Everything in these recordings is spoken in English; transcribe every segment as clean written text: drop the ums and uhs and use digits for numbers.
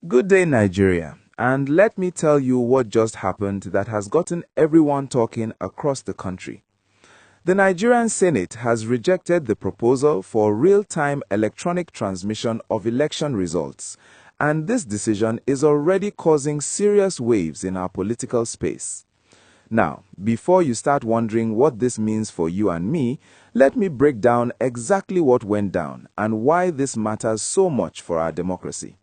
Good day, Nigeria, and let me tell you what just happened that has gotten everyone talking across the country. The Nigerian Senate has rejected the proposal for real-time electronic transmission of election results, and this decision is already causing serious waves in our political space. Now, before you start wondering what this means for you and me, let me break down exactly what went down and why this matters so much for our democracy.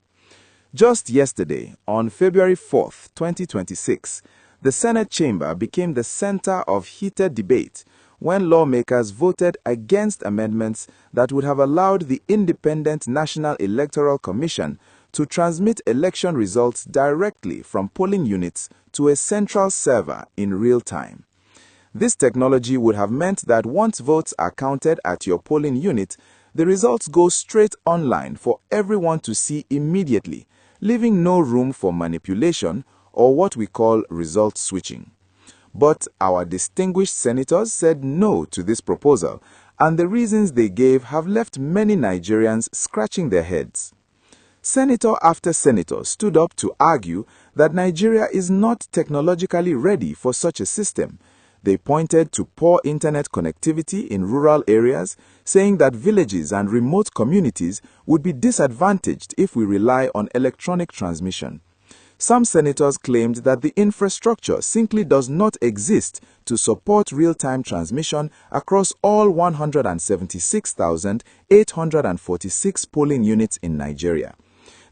Just yesterday, on February 4th, 2026, the Senate chamber became the center of heated debate when lawmakers voted against amendments that would have allowed the Independent National Electoral Commission to transmit election results directly from polling units to a central server in real time. This technology would have meant that once votes are counted at your polling unit, the results go straight online for everyone to see immediately, leaving no room for manipulation or what we call result switching. But our distinguished senators said no to this proposal, and the reasons they gave have left many Nigerians scratching their heads. Senator after senator stood up to argue that Nigeria is not technologically ready for such a system. They pointed to poor internet connectivity in rural areas, saying that villages and remote communities would be disadvantaged if we rely on electronic transmission. Some senators claimed that the infrastructure simply does not exist to support real-time transmission across all 176,846 polling units in Nigeria.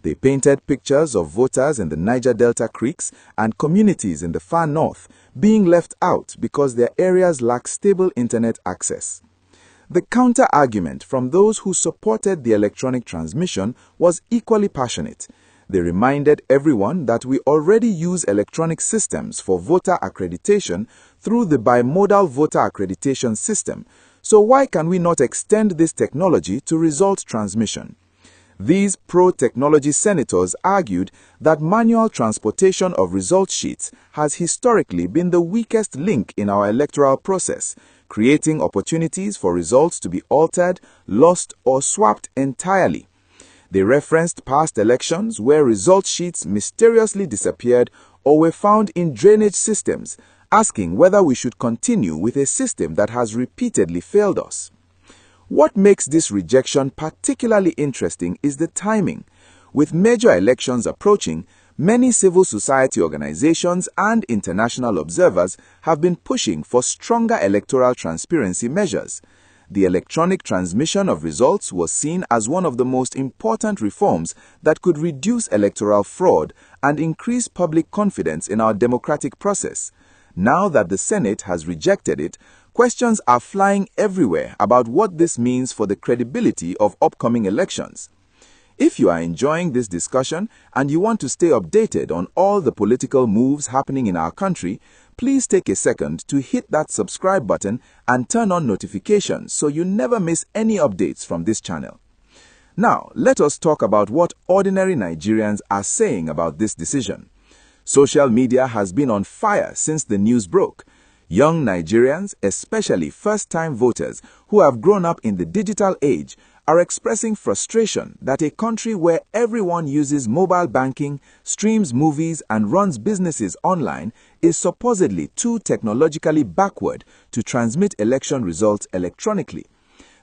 They painted pictures of voters in the Niger Delta creeks and communities in the far north being left out because their areas lack stable internet access. The counter-argument from those who supported the electronic transmission was equally passionate. They reminded everyone that we already use electronic systems for voter accreditation through the bimodal voter accreditation system, so why can we not extend this technology to result transmission? These pro-technology senators argued that manual transportation of result sheets has historically been the weakest link in our electoral process, creating opportunities for results to be altered, lost, or swapped entirely. They referenced past elections where result sheets mysteriously disappeared or were found in drainage systems, asking whether we should continue with a system that has repeatedly failed us. What makes this rejection particularly interesting is the timing. With major elections approaching, many civil society organizations and international observers have been pushing for stronger electoral transparency measures. The electronic transmission of results was seen as one of the most important reforms that could reduce electoral fraud and increase public confidence in our democratic process. Now that the Senate has rejected it, questions are flying everywhere about what this means for the credibility of upcoming elections. If you are enjoying this discussion and you want to stay updated on all the political moves happening in our country, please take a second to hit that subscribe button and turn on notifications so you never miss any updates from this channel. Now, let us talk about what ordinary Nigerians are saying about this decision. Social media has been on fire since the news broke. Young Nigerians, especially first-time voters who have grown up in the digital age, are expressing frustration that a country where everyone uses mobile banking, streams movies, and runs businesses online is supposedly too technologically backward to transmit election results electronically.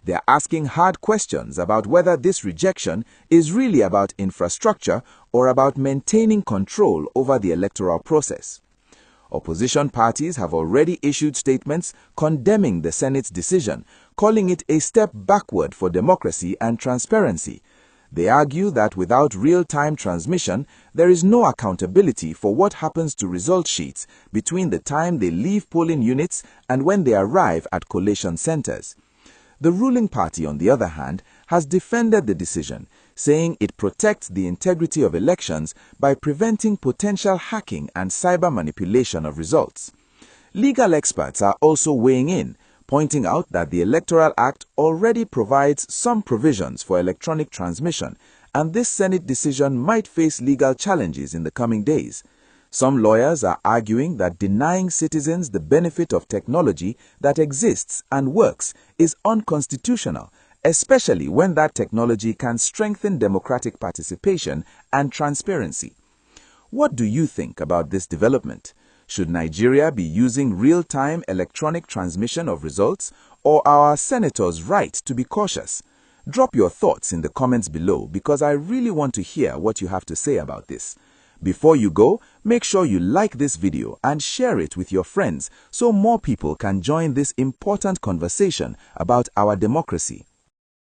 They are asking hard questions about whether this rejection is really about infrastructure or about maintaining control over the electoral process. Opposition parties have already issued statements condemning the Senate's decision, calling it a step backward for democracy and transparency. They argue that without real-time transmission, there is no accountability for what happens to result sheets between the time they leave polling units and when they arrive at collation centers. The ruling party, on the other hand, has defended the decision, saying it protects the integrity of elections by preventing potential hacking and cyber manipulation of results. Legal experts are also weighing in, pointing out that the Electoral Act already provides some provisions for electronic transmission, and this Senate decision might face legal challenges in the coming days. Some lawyers are arguing that denying citizens the benefit of technology that exists and works is unconstitutional, especially when that technology can strengthen democratic participation and transparency. What do you think about this development? Should Nigeria be using real-time electronic transmission of results, or are our senators right to be cautious? Drop your thoughts in the comments below because I really want to hear what you have to say about this. Before you go, make sure you like this video and share it with your friends so more people can join this important conversation about our democracy.